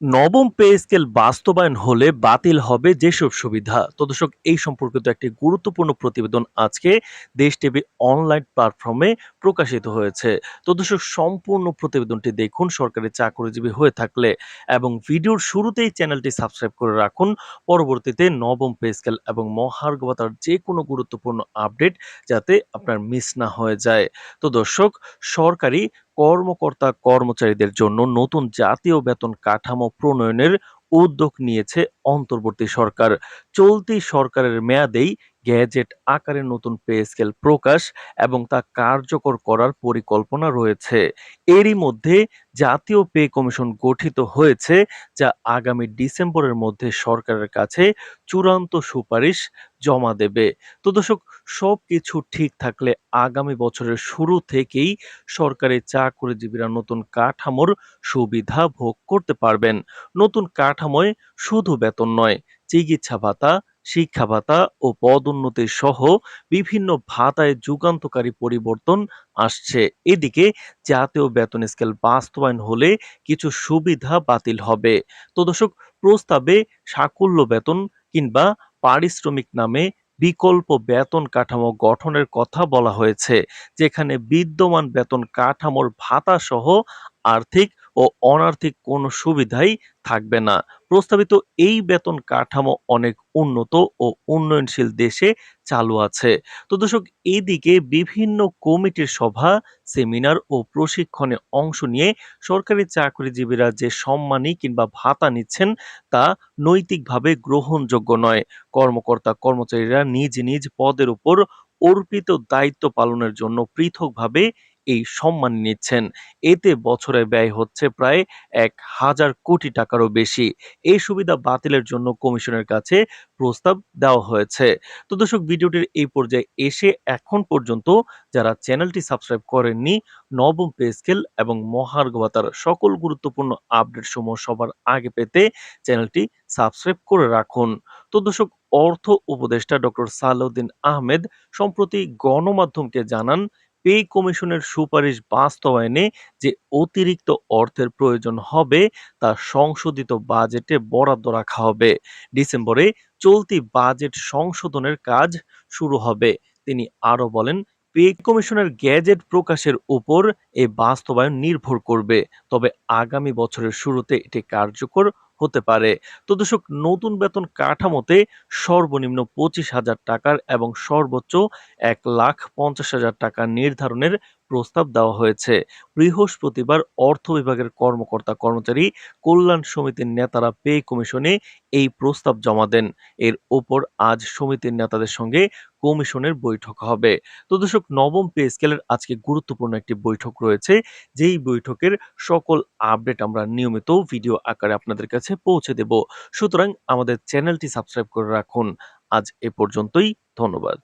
নবম pay scale বাস্তবায়ন হলে বাতিল হবে যেসব সুবিধা। তো দর্শক, এই সম্পর্কিত একটি গুরুত্বপূর্ণ প্রতিবেদন আজকে দেশ টিভি অনলাইন প্ল্যাটফর্মে প্রকাশিত হয়েছে। তো দর্শক, সম্পূর্ণ প্রতিবেদনটি দেখুন সরকারি চাকরিজীবী হয়ে থাকলে, এবং ভিডিওর শুরুতেই চ্যানেলটি সাবস্ক্রাইব করে রাখুন। পরবর্তীতে নবম পে স্কেল এবং মহার্ঘ ভাতার যে কোনো গুরুত্বপূর্ণ আপডেট যাতে আপনার মিস না হয়ে যায়। তো দর্শক, সরকারি কর্মকর্তা কর্মচারীদের জন্য নতুন জাতীয় বেতন কাঠামো প্রণয়নের উদ্যোগ নিয়েছে অন্তর্বর্তী সরকার। চলতি সরকারের মেয়াদেই গ্যাজেট আকারে নতুন পে স্কেল প্রকাশ এবং তা কার্যকর করার পরিকল্পনা রয়েছে। এরই মধ্যে জাতীয় পে কমিশন গঠিত হয়েছে, যা আগামী ডিসেম্বরের মধ্যে সরকারের কাছে চূড়ান্ত সুপারিশ জমা দেবে। তো দর্শক, সবকিছু ঠিক থাকলে আগামী বছরের শুরু থেকেই সরকারি চাকরিজীবীরা নতুন কাঠামোর সুবিধা ভোগ করতে পারবেন। নতুন কাঠামোয় শুধু বেতন নয়, চিকিৎসা ভাতা, শিক্ষা ভাতা ও পদোন্নতি সহ বিভিন্ন ভাতায় যুগান্তকারী পরিবর্তন আসছে। এদিকে জাতীয় বেতন স্কেল বাস্তবায়ন হলে কিছু সুবিধা বাতিল হবে। তো দর্শক, প্রস্তাবে সাকুল্য বেতন কিংবা পারিশ্রমিক নামে বিকল্প বেতন কাঠামো গঠনের কথা বলা হয়েছে, যেখানে বিদ্যমান বেতন কাঠামোর ভাতা সহ আর্থিক ও অনার্থিক কোনো সুবিধাই থাকবে না। প্রস্তাবিত এই বেতন কাঠামো অনেক উন্নত ও উন্নয়নশীল দেশে চালু আছে। তো দর্শক, এইদিকে বিভিন্ন কমিটির সভা, সেমিনার ও প্রশিক্ষণে অংশ নিয়ে সরকারি চাকরিজীবীরা যে সম্মানী কিংবা ভাতা নিচ্ছেন তা নৈতিকভাবে গ্রহণযোগ্য নয়। কর্মকর্তা কর্মচারীরা নিজ নিজ পদের উপর অর্পিত দায়িত্ব পালনের জন্য পৃথকভাবে এই সম্মান নিচ্ছেন। এতে বছরে ব্যয় হচ্ছে প্রায় ১,০০০ কোটি টাকারও বেশি। এই সুবিধা বাতিলের জন্য কমিশনের কাছে প্রস্তাব দেওয়া হয়েছে। তো দর্শক, ভিডিওটির এই পর্যায়ে এসে এখন পর্যন্ত যারা চ্যানেলটি সাবস্ক্রাইব করেননি, নবম পে স্কেল এবং মহার্ঘ ভাতার সকল গুরুত্বপূর্ণ আপডেট সমূহ সবার আগে পেতে চ্যানেলটি সাবস্ক্রাইব করে রাখুন। তো দর্শক, অর্থ উপদেষ্টা ডক্টর সালাউদ্দিন আহমেদ সম্প্রতি গণমাধ্যমকে জানান, পে কমিশনের সুপারিশ বাস্তবায়নে যে অতিরিক্ত অর্থের প্রয়োজন হবে তা সংশোধিত বাজেটে বরাদ্দ রাখা হবে। ডিসেম্বরে চলতি বাজেট সংশোধনের কাজ শুরু হবে। তিনি আরো বলেন, পে কমিশনের গ্যাজেট প্রকাশের উপর এ বাস্তবায়ন নির্ভর করবে, তবে আগামী বছরের শুরুতে এটি কার্যকর হতে পারে। তো দর্শক, নতুন বেতন কাঠামোতে সর্বনিম্ন ২৫,০০০ টাকার এবং সর্বোচ্চ ১,৫০,০০০ টাকা নির্ধারণের প্রস্তাব দেওয়া হয়েছে। বৃহস্পতিবার অর্থ বিভাগের কর্মকর্তা কর্মচারী কল্যাণ সমিতির নেতারা পে কমিশনে এই প্রস্তাব জমা দেন। এর ওপর আজ সমিতির নেতাদের সঙ্গে কমিশনের বৈঠক হবে। তো দর্শক, নবম পে স্কেলের আজকে গুরুত্বপূর্ণ একটি বৈঠক রয়েছে, যেই বৈঠকের সকল আপডেট আমরা নিয়মিত ভিডিও আকারে আপনাদের কাছে পৌঁছে দেব। সুতরাং আমাদের চ্যানেলটি সাবস্ক্রাইব করে রাখুন। আজ এ পর্যন্তই। ধন্যবাদ।